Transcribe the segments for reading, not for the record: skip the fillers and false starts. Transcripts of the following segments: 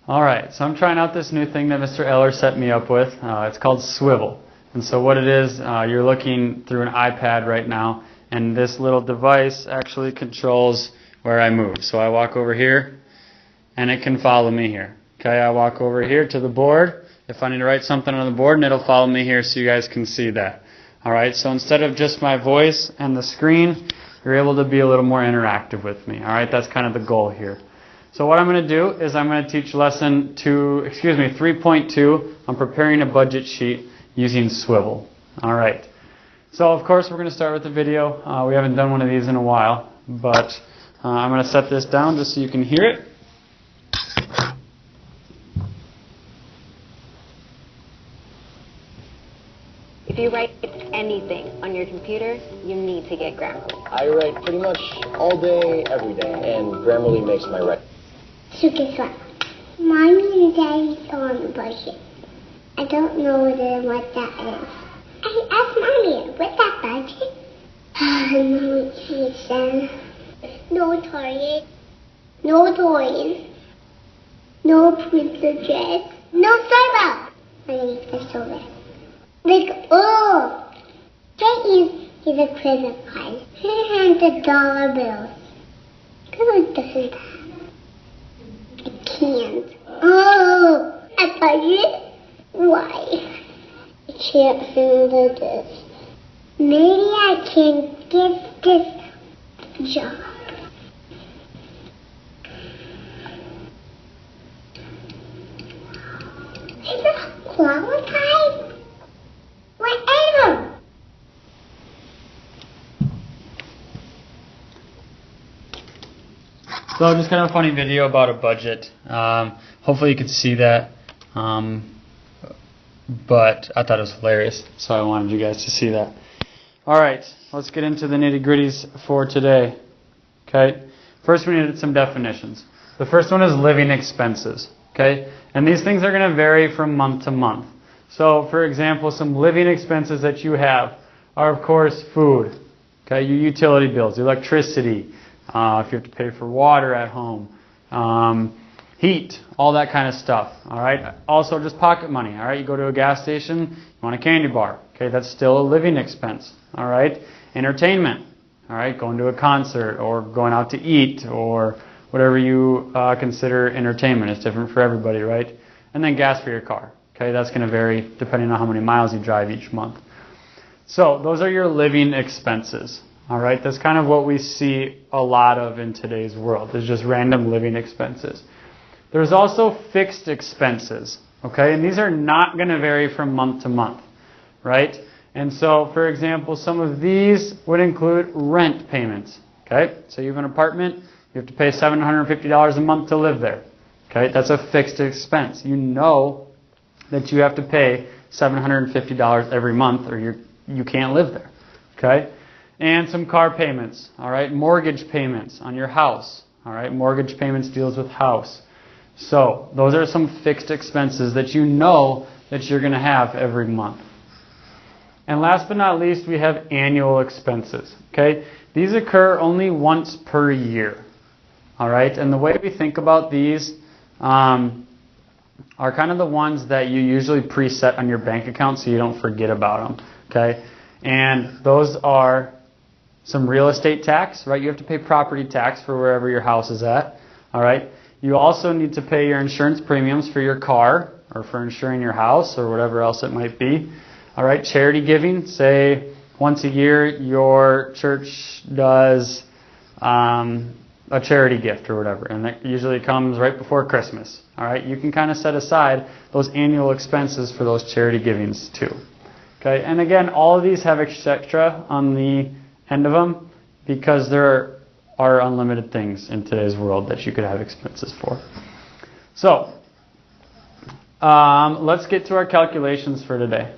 Alright, so I'm trying out this new thing that Mr. Eller set me up with. It's called Swivl. And so what it is, you're looking through an iPad right now, and this little device actually controls where I move. So I walk over here, and it can follow me here. Okay, I walk over here to the board. If I need to write something on the board, and it'll follow me here so you guys can see that. Alright, so instead of just my voice and the screen, you're able to be a little more interactive with me. Alright, that's kind of the goal here. So what I'm going to do is I'm going to teach lesson 3.2 on preparing a budget sheet using Swivl. Alright, so of course we're going to start with the video. We haven't done one of these in a while, but I'm going to set this down just so you can hear it. If you write anything on your computer, you need to get Grammarly. I write pretty much all day, every day, and Grammarly makes my writing. So guess what? Mommy and Daddy's on the budget. I don't know what that is. I asked Mommy, what's that budget? No, she said, no Target, no toys, no privileges, no Swivl. I think that's over. Like, oh, Jay is a credit card. And the dollar bills. Good doesn't have. I can't. Oh, a budget? Why? I can't handle this. Maybe I can get this job. Is it qualified? Whatever. So just kind of a funny video about a budget. Hopefully you could see that. But I thought it was hilarious, so I wanted you guys to see that. Alright, let's get into the nitty-gritties for today. Okay, first we needed some definitions. The first one is living expenses. Okay, and these things are going to vary from month to month. So, for example, some living expenses that you have are, of course, food. Okay, your utility bills, electricity, if you have to pay for water at home, heat, all that kind of stuff. All right. Also, just pocket money. All right. You go to a gas station, you want a candy bar. Okay, that's still a living expense. All right. Entertainment. All right, going to a concert or going out to eat or whatever you consider entertainment. It's different for everybody, right? And then gas for your car. Okay, that's going to vary depending on how many miles you drive each month. So those are your living expenses. All right, that's kind of what we see a lot of in today's world. There's just random living expenses. There's also fixed expenses. Okay, and these are not going to vary from month to month, right? And so, for example, some of these would include rent payments. Okay, so you have an apartment, you have to pay $750 a month to live there. Okay, that's a fixed expense. You know that you have to pay $750 every month or you can't live there. Okay? And some car payments, all right? Mortgage payments on your house, all right? Mortgage payments deals with house. So, those are some fixed expenses that you know that you're going to have every month. And last but not least, we have annual expenses, okay? These occur only once per year, all right? And the way we think about these are kind of the ones that you usually preset on your bank account so you don't forget about them, okay? And those are some real estate tax, right? You have to pay property tax for wherever your house is at, all right? You also need to pay your insurance premiums for your car or for insuring your house or whatever else it might be, all right? Charity giving, say once a year your church does a charity gift or whatever, and that usually comes right before Christmas. All right, you can kind of set aside those annual expenses for those charity givings too. Okay, and again, all of these have etc. on the end of them because there are unlimited things in today's world that you could have expenses for. So, let's get to our calculations for today.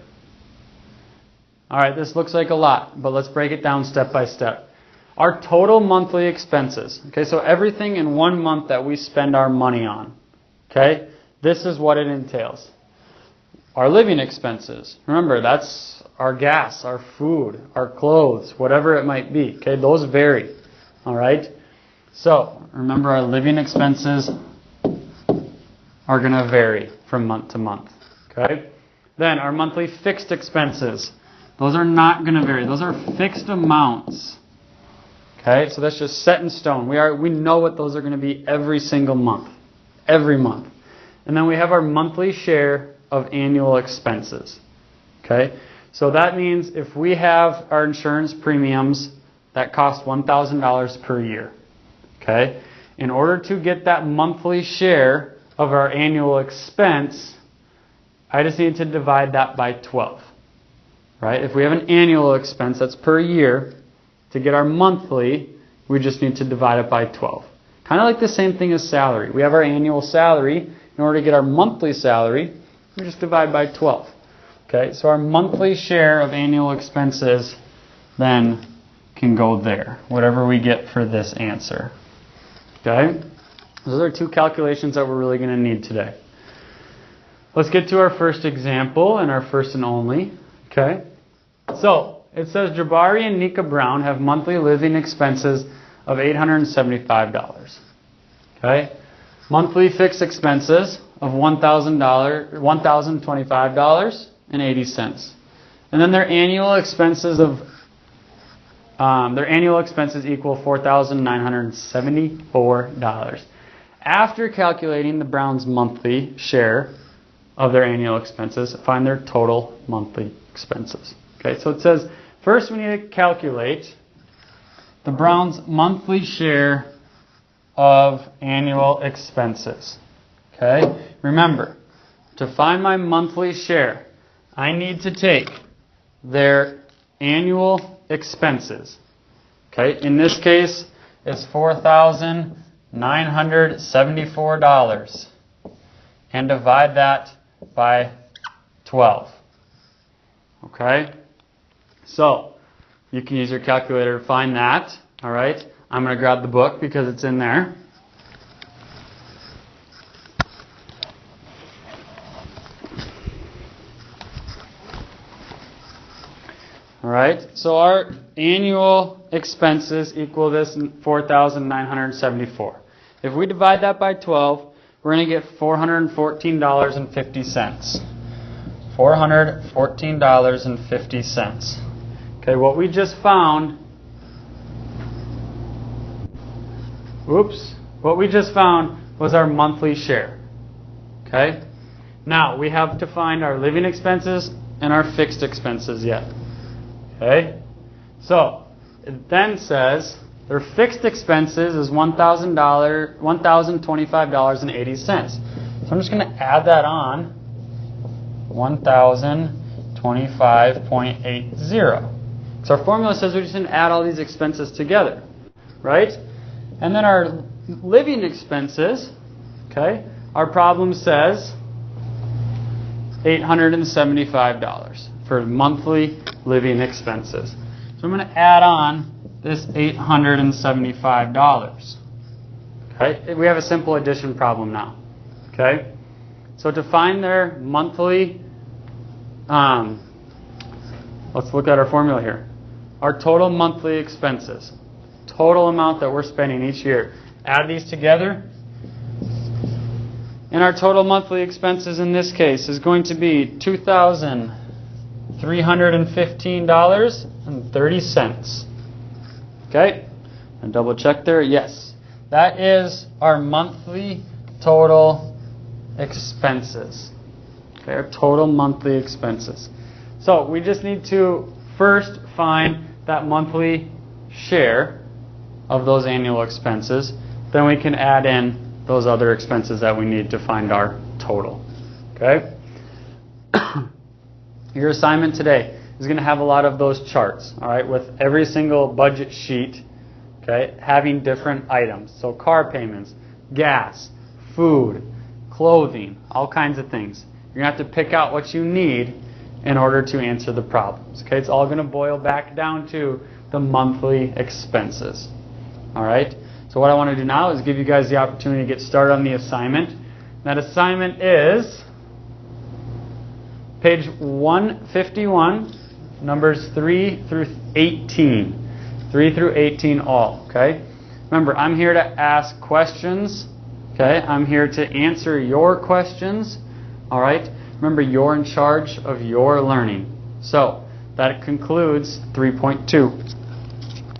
All right, this looks like a lot, but let's break it down step by step. Our total monthly expenses. Okay, so everything in 1 month that we spend our money on. Okay, this is what it entails. Our living expenses. Remember, that's our gas, our food, our clothes, whatever it might be. Okay, those vary. All right. So remember, our living expenses are going to vary from month to month. Okay? Then our monthly fixed expenses. Those are not going to vary. Those are fixed amounts. Okay? So that's just set in stone. We know what those are going to be every single month. Every month. And then we have our monthly share of annual expenses. Okay? So that means if we have our insurance premiums that cost $1,000 per year. Okay? In order to get that monthly share of our annual expense, I just need to divide that by 12. Right? If we have an annual expense that's per year, to get our monthly, we just need to divide it by 12. Kind of like the same thing as salary. We have our annual salary. In order to get our monthly salary, we just divide by 12. Okay? So our monthly share of annual expenses then can go there, whatever we get for this answer. Okay? Those are two calculations that we're really going to need today. Let's get to our first example and our first and only. Okay? So, it says Jabari and Nika Brown have monthly living expenses of $875. Okay? Monthly fixed expenses of $1,025.80. And then their annual expenses equal $4,974. After calculating the Browns' monthly share of their annual expenses, find their total monthly expenses. Okay, so it says first we need to calculate the Browns' monthly share of annual expenses. Okay, remember, to find my monthly share, I need to take their annual expenses. Okay, in this case, it's $4,974, and divide that by 12. Okay? So, you can use your calculator to find that. Alright? I'm going to grab the book because it's in there. Alright? So our annual expenses equal this $4,974. If we divide that by 12, we're going to get $414.50. $414.50. Okay, what we just found, was our monthly share. Okay? Now, we have to find our living expenses and our fixed expenses yet. Okay? So, it then says their fixed expenses is $1,025.80. So I'm just going to add that on. 1,025.80. So our formula says we just need to add all these expenses together, right? And then our living expenses, okay, our problem says $875 for monthly living expenses. So I'm going to add on this $875. Okay, we have a simple addition problem now. Okay, so to find their monthly, let's look at our formula here. Our total monthly expenses, total amount that we're spending each year. Add these together, and our total monthly expenses in this case is going to be $2,315.30. Okay, and double check there. Yes, that is our monthly total expenses. Okay, our total monthly expenses. So we just need to first find that monthly share of those annual expenses. Then we can add in those other expenses that we need to find our total. Okay? Your assignment today is going to have a lot of those charts, all right, with every single budget sheet, okay, having different items. So car payments, gas, food, clothing, all kinds of things. You're going to have to pick out what you need in order to answer the problems. Okay, it's all going to boil back down to the monthly expenses. All right? So what I want to do now is give you guys the opportunity to get started on the assignment. That assignment is page 151, numbers 3 through 18. 3 through 18 all, okay? Remember, I'm here to ask questions Okay, I'm here to answer your questions. All right, remember you're in charge of your learning. So that concludes 3.2.